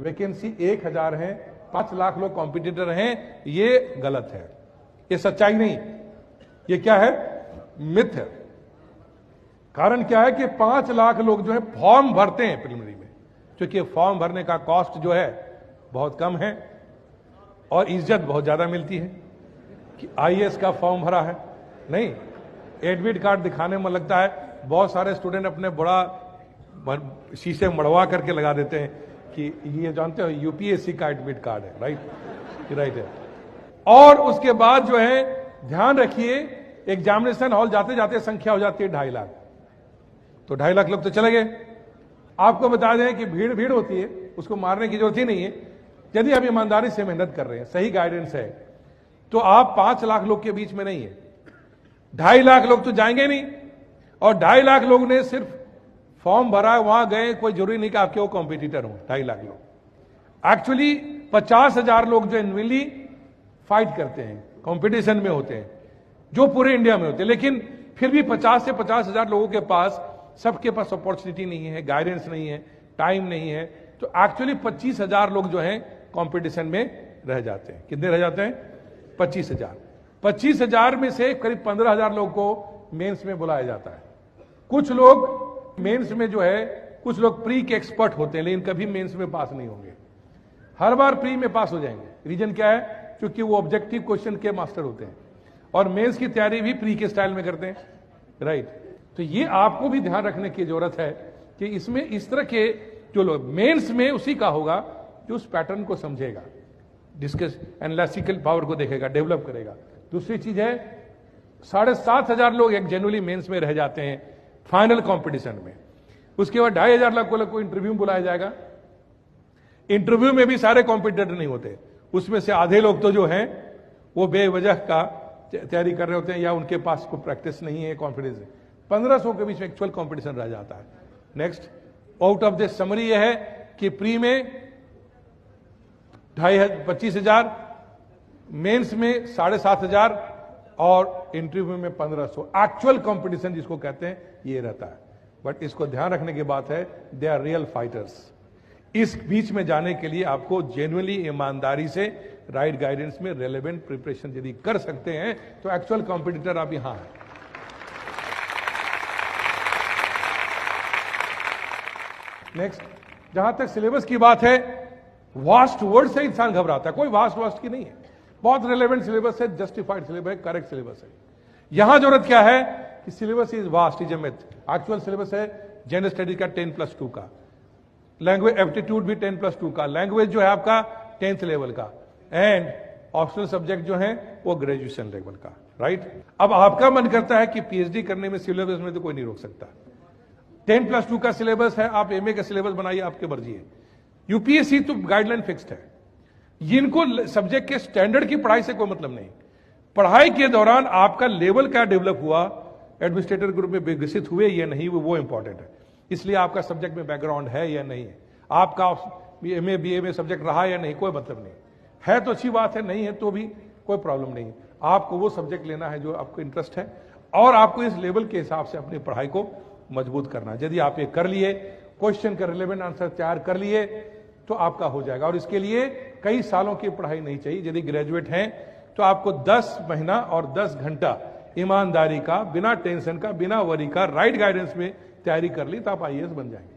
Vacancy 1000 है, 5 लाख लोग competitor हैं, ये गलत है, ये सच्चाई नहीं, ये क्या है, मिथ है। कारण क्या है कि 5 लाख लोग जो है फॉर्म भरते हैं प्रिलिमिनरी में, क्योंकि फॉर्म भरने का कॉस्ट जो है बहुत कम है और इज्जत बहुत ज्यादा मिलती है कि आईएएस का फॉर्म भरा है। नहीं, एडमिट कार्ड दिखाने में लगता है, बहुत सारे स्टूडेंट अपने बड़ा शीशे मड़वा करके लगा देते हैं कि ये जानते हो यूपीएससी का एडमिट कार्ड है, राइट है। और उसके बाद जो है ध्यान रखिए, एग्जामिनेशन हॉल जाते जाते संख्या हो जाती है 2.5 लाख, तो 2.5 लाख लोग तो चले गए। आपको बता दें कि भीड़ होती है, उसको मारने की जरूरत ही नहीं है। यदि आप ईमानदारी से मेहनत कर रहे हैं, सही गाइडेंस है, तो आप 5 लाख लोग के बीच में नहीं है, 2.5 लाख लोग तो जाएंगे नहीं। और 2.5 लाख लोग ने सिर्फ फॉर्म भरा, वहां गए, कोई जरूरी नहीं कि आपके वो कॉम्पिटिटर हो। 2.5 लाख लोग एक्चुअली 50,000 लोग जो एनुअली फाइट करते हैं, कंपटीशन में होते हैं, जो पूरे इंडिया में होते हैं, लेकिन फिर भी 50 से 50,000 लोगों के पास, सबके पास अपॉर्चुनिटी नहीं है, गाइडेंस नहीं है, टाइम नहीं है, तो एक्चुअली 25,000 लोग जो हैं कंपटीशन में रह जाते हैं। कितने रह जाते हैं? 25,000। 25,000 में से करीब 15,000 लोगों को मेंस में बुलाया जाता है। कुछ लोग मेंस में जो है, कुछ लोग प्री के एक्सपर्ट होते हैं, लेकिन कभी मेंस में पास नहीं होंगे, हर बार प्री में पास हो जाएंगे। रीजन क्या है? क्योंकि वो ऑब्जेक्टिव क्वेश्चन के मास्टर होते हैं और मेंस की तैयारी भी प्री के स्टाइल में करते हैं, राइट। तो ये आपको भी ध्यान रखने की जरूरत है कि इसमें इस तरह के जो लोग मेंस में उसी का होगा जो उस पैटर्न को समझेगा, डिस्कस एनालिटिकल पावर को देखेगा, डेवलप करेगा। दूसरी चीज है, 7,500 लोग एक जनरली मेंस में रह जाते हैं फाइनल कंपटीशन में। उसके बाद 2,500 लोग को इंटरव्यू में बुलाया जाएगा। इंटरव्यू में भी सारे कॉम्पिटिटर नहीं होते, उसमें से आधे लोग तो जो हैं वो बेवजह का तैयारी कर रहे होते हैं या उनके पास कोई प्रैक्टिस नहीं है, कॉन्फिडेंस है। 1500 के बीच में एक्चुअल कंपटीशन रह जाता है। Next, out of this summary यह है कि प्री में 25,000, मेंस में 7,500 और इंटरव्यू में 1500। एक्चुअल कंपटीशन जिसको कहते हैं ये रहता है। बट इसको ध्यान रखने की बात है, दे आर रियल फाइटर्स। इस बीच में जाने के लिए आपको जेन्युइनली ईमानदारी से राइट गाइडेंस में रेलेवेंट प्रिपरेशन यदि कर सकते हैं तो एक्चुअल कॉम्पिटिटर आप यहां हैं। नेक्स्ट, जहां तक सिलेबस की बात है, वास्ट वर्ड से इंसान घबराता है, कोई वास्ट की नहीं है। बहुत रेलेवेंट सिलेबस है, जस्टिफाइड सिलेबस है, करेक्ट सिलेबस है। यहां जरूरत क्या है कि syllabus is vast, is a myth. Actual syllabus है जनरल स्टडीज का 10+2 का, लैंग्वेज एप्टीट्यूड भी 10+2 का, लैंग्वेज जो है आपका 10th लेवल का, एंड ऑप्शनल सब्जेक्ट जो है वो ग्रेजुएशन लेवल का, राइट। अब आपका मन करता है कि पीएचडी करने में सिलेबस में तो कोई नहीं रोक सकता। 10+2 का सिलेबस है, आप एमए का सिलेबस बनाइए, आपकी मर्जी है। यूपीएससी तो गाइडलाइन फिक्स्ड है, जिनको सब्जेक्ट के स्टैंडर्ड की पढ़ाई से कोई मतलब नहीं। पढ़ाई के दौरान आपका लेवल क्या डेवलप हुआ, एडमिनिस्ट्रेटर ग्रुप में विकसित हुए या नहीं, वो इंपॉर्टेंट है। इसलिए आपका सब्जेक्ट में बैकग्राउंड है या नहीं है, आपका एमए बीए में सब्जेक्ट रहा या नहीं, कोई मतलब नहीं है। तो अच्छी बात है, नहीं है तो भी कोई प्रॉब्लम नहीं। आपको वो सब्जेक्ट लेना है जो आपको इंटरेस्ट है और आपको इस लेवल के हिसाब से अपनी पढ़ाई को मजबूत करना है। यदि आप ये कर लिए, क्वेश्चन का रिलेवेंट आंसर तैयार कर लिए, तो आपका हो जाएगा। और इसके लिए कई सालों की पढ़ाई नहीं चाहिए। यदि ग्रेजुएट हैं तो आपको 10 महीना और 10 घंटा ईमानदारी का, बिना टेंशन का, बिना वरी का, राइट गाइडेंस में तैयारी कर ली तो आप आईएएस बन जाएंगे।